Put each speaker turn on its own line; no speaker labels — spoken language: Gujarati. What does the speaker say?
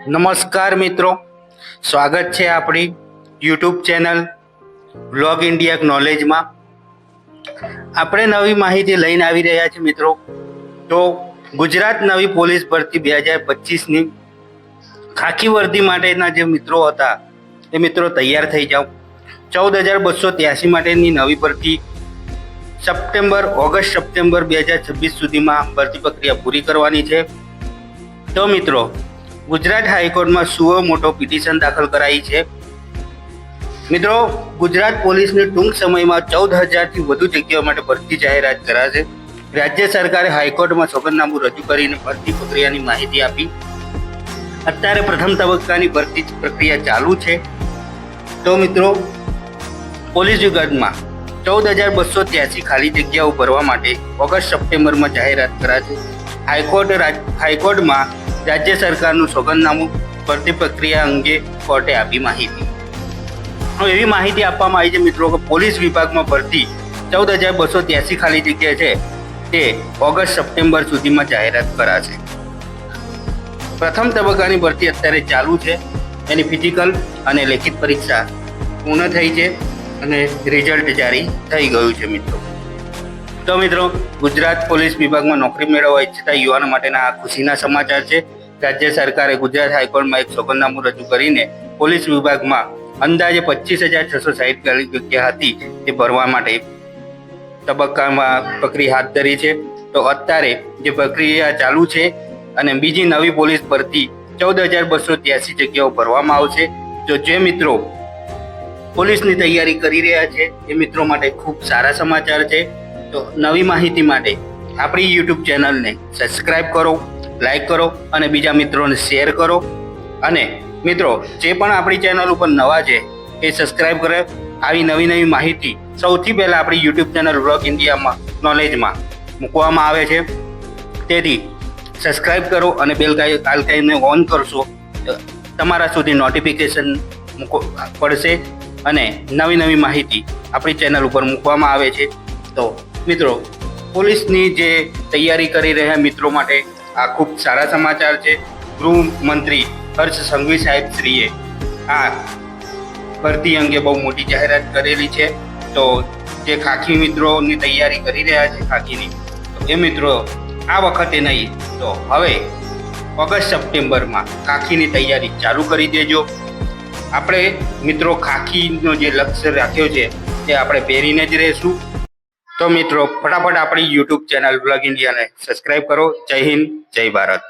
નમસ્કાર મિત્રો, સ્વાગત છે આપણી યુટ્યુબ ચેનલ વ્લોગ ઇન્ડિયા નોલેજમાં। આપણે નવી માહિતી લઈને આવી રહ્યા છીએ મિત્રો। તો ગુજરાત નવી પોલીસ ભરતી 2025ની ખાકી વર્દી માટેના જે મિત્રો હતા એ મિત્રો તૈયાર થઈ જાઓ। 14,283 માટેની નવી ભરતી ઓગસ્ટ સપ્ટેમ્બર 2026 સુધીમાં ભરતી પ્રક્રિયા પૂરી કરવાની છે। તો મિત્રો, ગુજરાત હાઈકોર્ટમાં સુઓ મોટો પિટિશન દાખલ કરાઈ છે। મિત્રો, ગુજરાત પોલીસની ટૂંક સમયમાં 14,000થી વધુ જગ્યાઓ માટે ભરતી જાહેરાત કરાશે। રાજ્ય સરકારે હાઈકોર્ટમાં સોગંદનામું રજૂ કરીને ભરતી પ્રક્રિયાની માહિતી આપી। અત્યારે પ્રથમ તબક્કાની ભરતી પ્રક્રિયા ચાલુ છે। તો મિત્રો, પોલીસ વિભાગમાં 14,283 ખાલી જગ્યાઓ ભરવા માટે ઓગસ્ટ સપ્ટેમ્બરમાં જાહેરાત કરાશે। હાઈકોર્ટમાં રાજ્ય સરકારનું સોગંદનામું ભરતી પ્રક્રિયા અંગે કોર્ટે આપી માહિતી। એવી માહિતી આપવામાં આવી છે મિત્રો કે પોલીસ વિભાગમાં ભરતી 14,283 ખાલી જગ્યા છે તે ઓગસ્ટ સપ્ટેમ્બર સુધીમાં જાહેરાત કરાશે। પ્રથમ તબક્કાની ભરતી અત્યારે ચાલુ છે। એની ફિઝિકલ અને લેખિત પરીક્ષા પૂર્ણ થઈ છે અને રિઝલ્ટ જારી થઈ ગયું છે મિત્રો। તો મિત્રો, ગુજરાત પોલીસ વિભાગમાં નોકરી મેળવવા ઈચ્છતા યુવાનો માટેના આ ખુશીના સમાચાર છે। રાજ્ય સરકારે ગુજરાત હાઈકોર્ટમાં એક સોગંદનામું રજૂ કરીને પોલીસ વિભાગમાં અંદાજે 25,660 ખાલી જગ્યા હતી તે ભરવા માટે તબક્કામાં પ્રક્રિયા હાથ ધરી છે। તો અત્યારે જે પ્રક્રિયા ચાલુ છે અને બીજી નવી પોલીસ ભરતી 14,283 જગ્યાઓ ભરવામાં આવશે। તો જે મિત્રો પોલીસની તૈયારી કરી રહ્યા છે એ મિત્રો માટે ખૂબ સારા સમાચાર છે। તો નવી માહિતી માટે આપણી યુટ્યુબ ચેનલને સબસ્ક્રાઈબ કરો, લાઈક કરો અને બીજા મિત્રોને શેર કરો। અને મિત્રો, જે પણ આપણી ચેનલ ઉપર નવા છે એ સબસ્ક્રાઈબ કરે। આવી નવી માહિતી સૌથી પહેલાં આપણી યુટ્યુબ ચેનલ વ્લોગ ઇન્ડિયામાં નોલેજમાં મૂકવામાં આવે છે। તેથી સબસ્ક્રાઈબ કરો અને બેલ આઇકનને ઓન કરશો તમારા સુધી નોટિફિકેશન પડશે અને નવી માહિતી આપણી ચેનલ ઉપર મૂકવામાં આવે છે। તો મિત્રો, પોલીસની જે તૈયારી કરી રહ્યા મિત્રો માટે આ ખૂબ સારા સમાચાર છે। ગૃહમંત્રી હર્ષ સંઘવી સાહેબ શ્રીએ આ ભરતી અંગે બહુ મોટી જાહેરાત કરેલી છે। તો જે ખાખી મિત્રોની તૈયારી કરી રહ્યા છે ખાખીની, તો એ મિત્રો આ વખતે નહીં તો હવે ઓગસ્ટ સપ્ટેમ્બરમાં ખાખીની તૈયારી ચાલુ કરી દેજો। આપણે મિત્રો ખાખીનો જે લક્ષ્ય રાખ્યો છે તે આપણે પહેરીને જ રહીશું। તો મિત્રો, ફટાફટ આપણી યુટ્યુબ ચેનલ વ્લોગ ઇન્ડિયાને સબસ્ક્રાઈબ કરો। જય હિન્દ, જય ભારત।